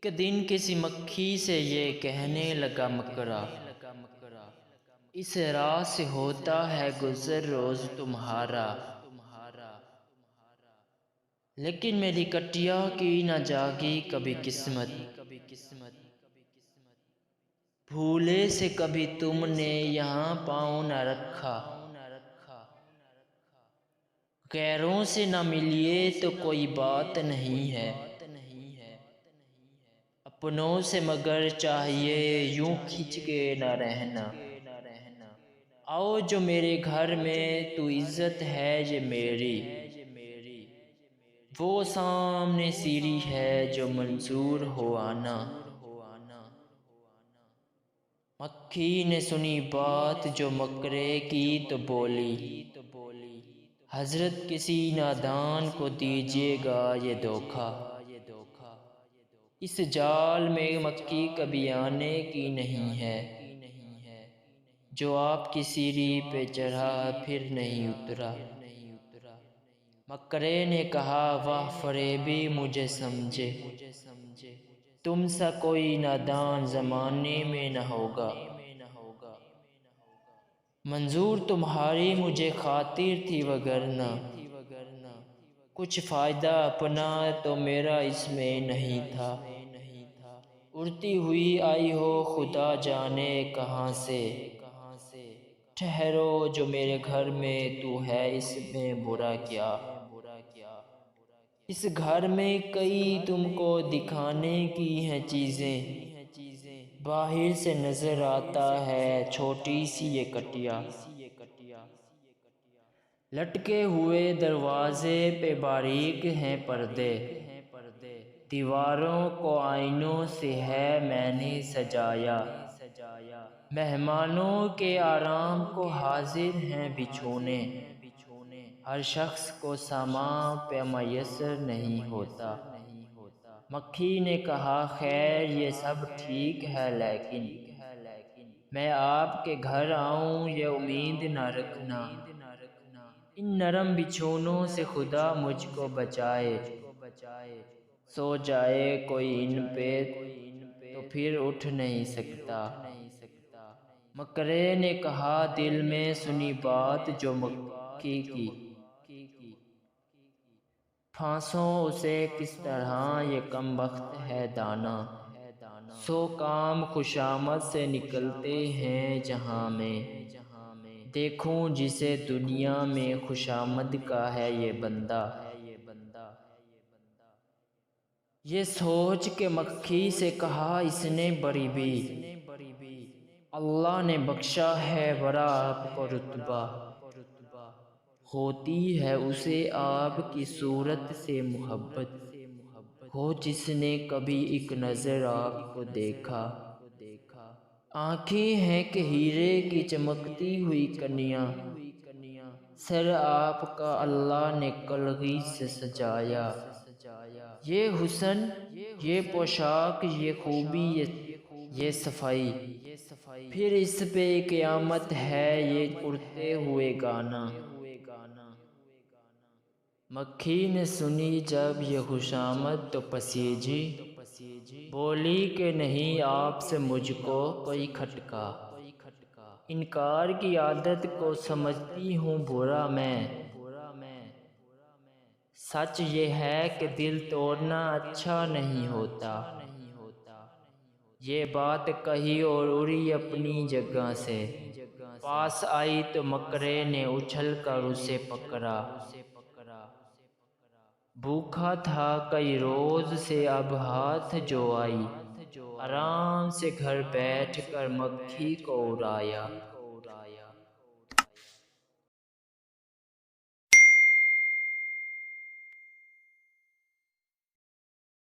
ایک دن کسی مکھی سے یہ کہنے لگا مکرا، اس راہ سے ہوتا ہے گزر روز تمہارا، لیکن میری کٹیا کی نہ جاگی کبھی قسمت، بھولے سے کبھی تم نے یہاں پاؤں نہ رکھا، غیروں سے نہ ملیے تو کوئی بات نہیں ہے، اپنوں سے مگر چاہیے یوں کھنچ کے نہ رہنا، آؤ جو میرے گھر میں تو عزت ہے یہ میری، وہ سامنے سیڑھی ہے جو منظور ہو آنا۔ مکھی نے سنی بات جو مکرے کی تو بولی، حضرت کسی نادان کو دیجیے گا یہ دھوکا، اس جال میں مکھی کبھی آنے کی نہیں ہے، جو آپ کی سیڑھی پہ چڑھا پھر نہیں اترا۔ مکرے نے کہا واہ فریبی مجھے سمجھے، تم سا کوئی نادان زمانے میں نہ ہوگا، منظور تمہاری مجھے خاطر تھی وگرنہ، کچھ فائدہ اپنا تو میرا اس میں نہیں تھا، اڑتی ہوئی آئی ہو خدا جانے کہاں سے، ٹھہرو جو میرے گھر میں تو ہے اس میں برا کیا، اس گھر میں کئی تم کو دکھانے کی ہیں چیزیں، باہر سے نظر آتا ہے چھوٹی سی یہ کٹیا، لٹکے ہوئے دروازے پہ باریک ہیں پردے، دیواروں کو آئینوں سے ہے میں نے سجایا، مہمانوں کے آرام کو حاضر ہیں بچھونے، ہر شخص کو سامان پہ میسر نہیں ہوتا۔ مکھی نے کہا خیر یہ سب ٹھیک ہے لیکن میں آپ کے گھر آؤں یہ امید نہ رکھنا، ان نرم بچھونوں سے خدا مجھ کو بچائے، سو جائے کوئی ان پہ تو پھر اٹھ نہیں سکتا۔ مکرے نے کہا دل میں سنی بات جو مکھی کی، پھانسوں اسے کس طرح یہ کم بخت ہے دانا، سو کام خوشامد سے نکلتے ہیں جہاں میں، دیکھوں جسے دنیا میں خوشامد کا ہے یہ بندہ۔ یہ سوچ کے مکھی سے کہا اس نے بڑی بھی، اللہ نے بخشا ہے بڑا آپ کو رتبہ، ہوتی ہے اسے آپ کی صورت سے محبت، ہو جس نے کبھی ایک نظر آپ کو دیکھا، آنکھیں ہیں کہ ہیرے کی چمکتی ہوئی کنیاں، سر آپ کا اللہ نے کلگی سے سجایا، یہ حسن یہ پوشاک یہ خوبی یہ صفائی، پھر اس پہ قیامت ہے یہ اڑتے ہوئے گانا۔ مکھی نے سنی جب یہ خوشامد تو پسیجی، بولی کہ نہیں آپ سے مجھ کو کوئی کھٹکا، انکار کی عادت کو سمجھتی ہوں برا میں، سچ یہ ہے کہ دل توڑنا اچھا نہیں ہوتا، یہ بات کہی اور اڑی اپنی جگہ سے، پاس آئی تو مکرے نے اچھل کر اسے پکڑا، بھوکا تھا کئی روز سے اب ہاتھ جو آئی، آرام سے گھر بیٹھ کر مکھی کو اڑایا۔